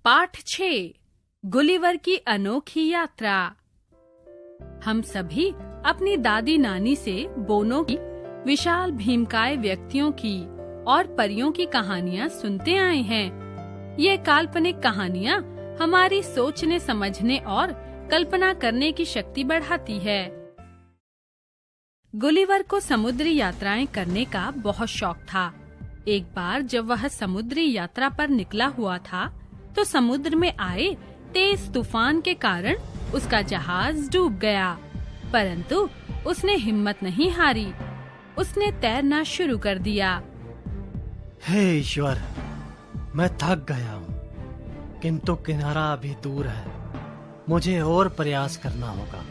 पाठ 6 गुलिवर की अनोखी यात्रा। हम सभी अपनी दादी नानी से बोनों की, विशाल भीमकाय व्यक्तियों की और परियों की कहानियाँ सुनते आए हैं। ये काल्पनिक कहानियाँ हमारी सोचने, समझने और कल्पना करने की शक्ति बढ़ाती है। गुलिवर को समुद्री यात्राएं करने का बहुत शौक था। एक बार जब वह समुद्री यात्रा पर निकला हुआ था, तो समुद्र में आए तेज तूफान के कारण उसका जहाज डूब गया। परंतु उसने हिम्मत नहीं हारी। उसने तैरना शुरू कर दिया। हे ईश्वर, मैं थक गया हूँ, किंतु किनारा अभी दूर है। मुझे और प्रयास करना होगा।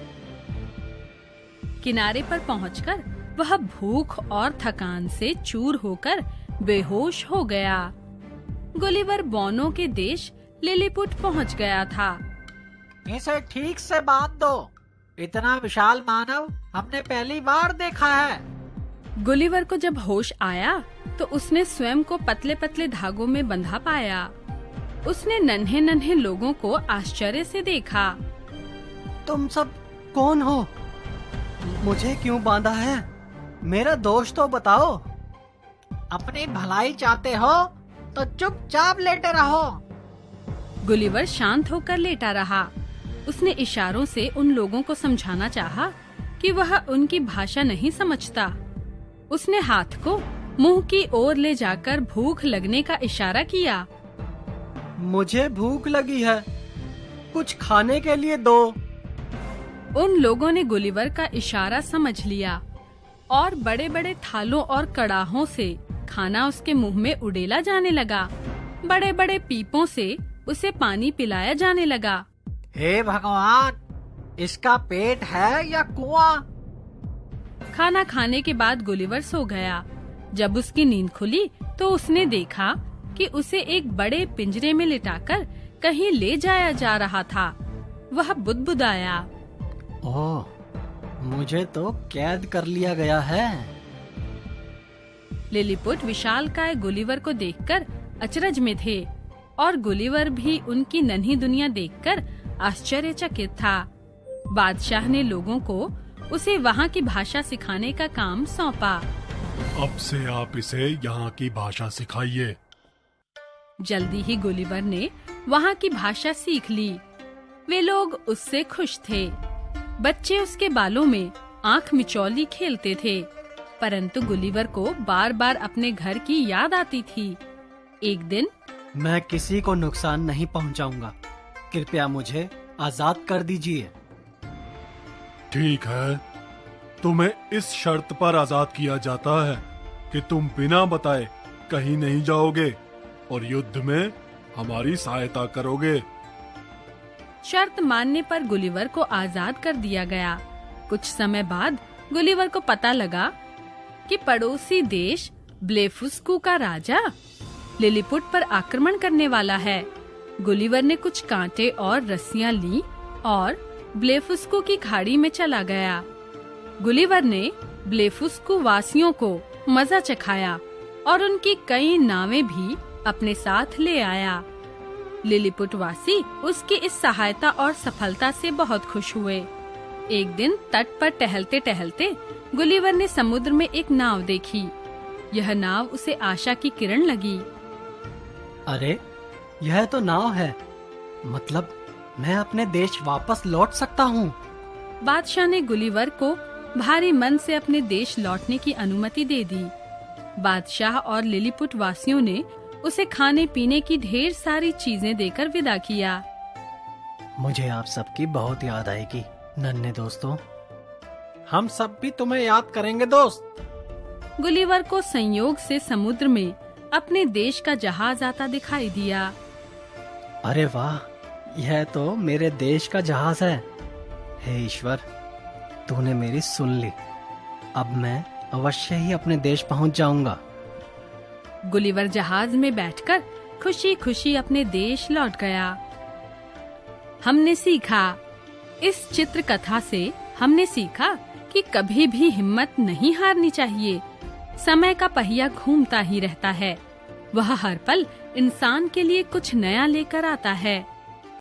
किनारे पर पहुंचकर वह भूख और थकान से चूर होकर बेहोश हो गया। गुलिवर बोनो के देश लिलीपुट पहुंच गया था। इसे ठीक से बांध दो। इतना विशाल मानव हमने पहली बार देखा है। गुलिवर को जब होश आया तो उसने स्वयं को पतले पतले धागों में बंधा पाया। उसने नन्हे नन्हे लोगों को आश्चर्य से देखा। तुम सब कौन हो? मुझे क्यों बांधा है? मेरा दोष तो बताओ। अपनी भलाई चाहते हो तो चुपचाप लेटे रहो। गुलिवर शांत होकर लेटा रहा। उसने इशारों से उन लोगों को समझाना चाहा कि वह उनकी भाषा नहीं समझता। उसने हाथ को मुंह की ओर ले जाकर भूख लगने का इशारा किया। मुझे भूख लगी है, कुछ खाने के लिए दो। उन लोगों ने गुलिवर का इशारा समझ लिया और बड़े बड़े थालों और कड़ाहों से खाना उसके मुंह में उड़ेला जाने लगा। बड़े बड़े पीपों से उसे पानी पिलाया जाने लगा। हे भगवान, इसका पेट है या कुआं? खाना खाने के बाद गुलिवर सो गया। जब उसकी नींद खुली तो उसने देखा कि उसे एक बड़े पिंजरे में लिटाकर कहीं ले जाया जा रहा था। वह बुदबुदाया, ओह, मुझे तो कैद कर लिया गया है। लिलीपुट विशालकाय गुलिवर को देखकर अचरज में थे और गुलिवर भी उनकी नन्ही दुनिया देखकर आश्चर्यचकित था। बादशाह ने लोगों को उसे वहाँ की भाषा सिखाने का काम सौंपा। अब से आप इसे यहाँ की भाषा सिखाइए। जल्दी ही गुलिवर ने वहाँ की भाषा सीख ली। वे लोग उससे खुश थे। बच्चे उसके बालों में आंख मिचौली खेलते थे, परंतु गुलिवर को बार बार अपने घर की याद आती थी। एक दिन, मैं किसी को नुकसान नहीं पहुंचाऊंगा। कृपया मुझे आजाद कर दीजिए। ठीक है, तुम्हें इस शर्त पर आजाद किया जाता है कि तुम बिना बताए कहीं नहीं जाओगे और युद्ध में हमारी सहायता करोगे। शर्त मानने पर गुलिवर को आजाद कर दिया गया। कुछ समय बाद गुलिवर को पता लगा कि पड़ोसी देश ब्लेफुस्कू का राजा लिलीपुट पर आक्रमण करने वाला है। गुलिवर ने कुछ कांटे और रस्सियां ली और ब्लेफुस्कू की खाड़ी में चला गया। गुलिवर ने ब्लेफुस्कू वासियों को मजा चखाया और उनकी कई नावें भी अपने साथ ले आया। लिलीपुट वासी उसकी इस सहायता और सफलता से बहुत खुश हुए। एक दिन तट पर टहलते टहलते गुलिवर ने समुद्र में एक नाव देखी। यह नाव उसे आशा की किरण लगी। अरे, यह तो नाव है। मतलब मैं अपने देश वापस लौट सकता हूँ। बादशाह ने गुलिवर को भारी मन से अपने देश लौटने की अनुमति दे दी। बादशाह और लिलीपुट वासियों ने उसे खाने पीने की ढेर सारी चीजें देकर विदा किया। मुझे आप सबकी बहुत याद आएगी नन्हे दोस्तों। हम सब भी तुम्हें याद करेंगे दोस्त। गुलिवर को संयोग से समुद्र में अपने देश का जहाज आता दिखाई दिया। अरे वाह, यह तो मेरे देश का जहाज है। हे ईश्वर, तूने मेरी सुन ली। अब मैं अवश्य ही अपने देश पहुंच जाऊंगा। गुलिवर जहाज में बैठकर खुशी खुशी अपने देश लौट गया। हमने सीखा, इस चित्र कथा से हमने सीखा कि कभी भी हिम्मत नहीं हारनी चाहिए। समय का पहिया घूमता ही रहता है। वह हर पल इंसान के लिए कुछ नया लेकर आता है।